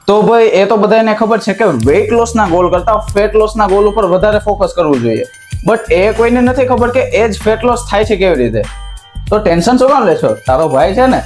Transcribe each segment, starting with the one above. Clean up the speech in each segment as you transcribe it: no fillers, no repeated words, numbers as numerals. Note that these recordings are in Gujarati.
તો ભાઈ એ તો બધાને ખબર છે કે વેઇટ લોસ ના ગોલ કરતા ફેટ લોસ ના ગોલ ઉપર વધારે ફોકસ કરવું જોઈએ, બટ એ કોઈને નથી ખબર કે એ જ ફેટ લોસ થાય છે કેવી રીતે. તો ટેન્શન શું કામ લેશો, તારો ભાઈ છે ને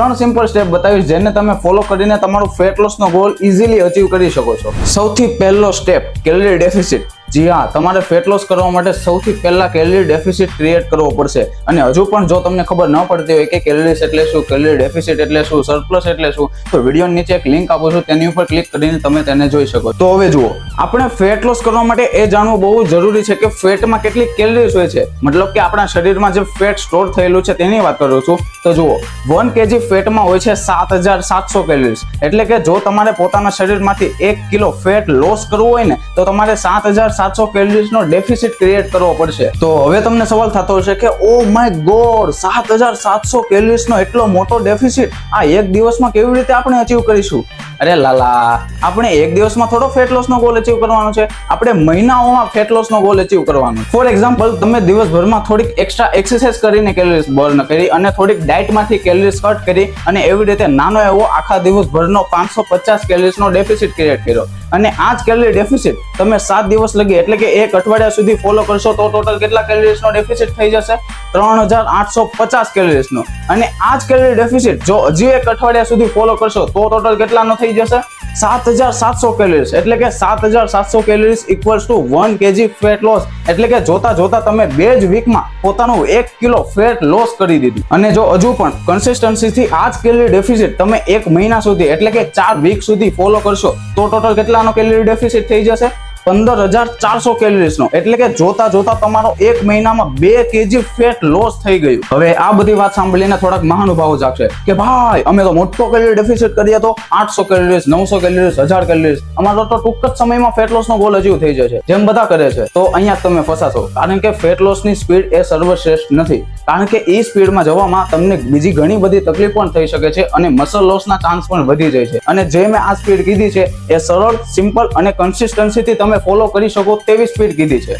3 સિમ્પલ સ્ટેપ બતાવીશ જેને તમે ફોલો કરીને તમારો ફેટ લોસ નો ગોલ ઇઝીલી અચીવ કરી શકો છો. સૌથી પહેલો સ્ટેપ કેલરી ડેફિસિટ. જી હા, તમારે ફેટ લોસ કરવા માટે સૌથી પહેલા કેલરી ડેફિસિટ ક્રિએટ કરવો પડશે. અને હજુ પણ જો તમને ખબર ન પડતી હોય કે કેલરીઝ એટલે શું, કેલરી ડેફિસિટ એટલે શું, સરપ્લસ એટલે શું, તો વિડીયો નીચે એક લિંક આપું છું, તેની ઉપર ક્લિક કરીને તમે તેને જોઈ શકો. તો હવે જુઓ, આપણે ફેટ લોસ કરવા માટે એ જાણવું બહુ જરૂરી છે કે ફેટમાં કેટલી કેલરીઝ હોય છે, મતલબ કે આપણા શરીરમાં જે ફેટ સ્ટોર થયેલું છે તેની વાત કરું છું. તો જુઓ, 1 kg ફેટમાં હોય છે 7700 કેલરીઝ. એટલે કે જો તમારે પોતાના શરીરમાંથી 1 કિલો ફેટ લોસ કરવું હોય ને તો તમારે 7700 કેલરીઝ નો ડેફિસિટ ક્રિએટ કરવો પડશે. તો હવે તમને સવાલ થતો હશે કે ઓ માય ગોડ, 7700 કેલરીઝ નો એટલો મોટો ડેફિસિટ આ એક દિવસમાં કેવી રીતે આપણે અચીવ કરીશું? અરે લાલા, આપણે એક દિવસમાં થોડો ફેટ લોસ નો ગોલ અચીવ કરવાનો છે, આપણે મહિનાઓમાં ફેટ લોસ નો ગોલ અચીવ કરવાનો. ફોર એક્ઝામ્પલ, તમે દિવસભરમાં થોડીક એક્સ્ટ્રા એક્સરસાઇઝ કરીને કેલરીઝ બર્ન કરી અને થોડીક ડાયટમાંથી કેલરીઝ કટ કરી અને એવી રીતે નાનો એવો આખા દિવસભરનો 550 કેલરીઝ નો ડેફિસિટ ક્રિએટ કર્યો. અને આ જ કેલરી ડેફિસિટ તમે 7 દિવસ લગી એટલે કે 1 અઠવાડિયા સુધી ફોલો કરશો તો ટોટલ કેટલા કેલરીઝ નો ડેફિસિટ થઈ જશે? 3850 કેલરીઝ નો. અને આ જ કેલરી ડેફિસિટ જો હજી 1 અઠવાડિયા સુધી ફોલો કરશો તો ટોટલ કેટલાનો થઈ જશે? 7700 કેલરીઝ. એટલે કે 7700 calories equals to 1 kg fat loss. એટલે કે જોતા જોતા તમે 2 જ વીકમાં પોતાનું 1 કિલો ફેટ લોસ કરી દીધું. અને જો હજુ પણ કન્સિસ્ટન્સીથી આ જ કેલરી ડેફિસિટ તમે 1 મહિના સુધી એટલે કે 4 વીક સુધી ફોલો કરશો તો ટોટલ કેટલાનો કેલરી ડેફિસિટ થઈ જશે? 15400 કેલરીઝ નો. એટલે કે જોતા જોતા તમારો 1 મહિનામાં 2 kg ફેટ લોસ થઈ ગયું. હવે આ બધી વાત સાંભળીને થોડાક મહાનુભાવો જાગશે કે ભાઈ અમે તો મોટો કેલરી ડેફિસિટ કરીએ તો 800 કેલરીઝ, 900 કેલરીઝ, 1000 કેલરીઝ, અમારો તો ટૂંક જ સમયમાં ફેટ લોસ નો ગોલ અચીવ થઈ જશે જેમ બધા કરે છે. તો અહીંયા તમે ફસાશો, કારણ કે ફેટ લોસ ની સ્પીડ એ સર્વશ્રેષ્ઠ નથી. કારણ કે એ સ્પીડમાં જવામાં તમને બીજી ઘણી બધી તકલીફ પણ થઈ શકે છે અને મસલ લોસ ના ચાન્સ પણ વધી જાય છે. અને જે મેં આ સ્પીડ કીધી છે એ સરળ, સિમ્પલ અને કન્સિસ્ટન્સીથી તમે ફોલો કરી શકો તેવી સ્પીડ કીધી છે.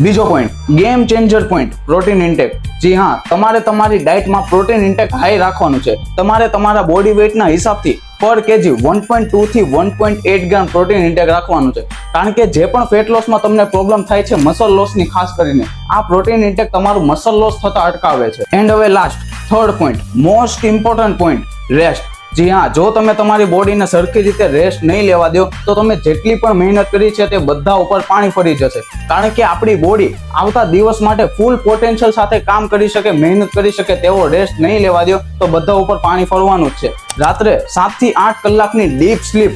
બીજો point, game changer point, protein intake. જી હા, તમારે તમારી ડાયટમાં પ્રોટીન ઇન્ટેક હાઈ રાખવાનું છે. તમારે તમારા બોડી વેઇટના હિસાબથી પર કેજી 1.2 થી 1.8 ગ્રામ પ્રોટીન ઇન્ટેક રાખવાનું છે. કારણ કે જે પણ ફેટ લોસમાં તમને પ્રોબ્લેમ થાય છે મસલ લોસની ખાસ કરીને, આ પ્રોટીન ઇન્ટેક તમારું મસલ લોસ થતા અટકાવે છે. એન્ડ હવે last, third point, most important point, rest. જી હા, જો તમે તમારી બોડીને સરખી રીતે રેસ્ટ નહીં લેવા દો તો તમે જેટલી પણ મહેનત કરી છે તે બધા ઉપર પાણી ફરી જશે. કારણ કે આપણી બોડી આવતા દિવસ માટે ફૂલ પોટેન્શિયલ સાથે કામ કરી શકે, મહેનત કરી શકે તેવો રેસ્ટ નહીં લેવા દો તો બધા ઉપર પાણી ફરવાનું જ છે. રાત્રે 7 થી 8 કલાકની ડીપ સ્લીપ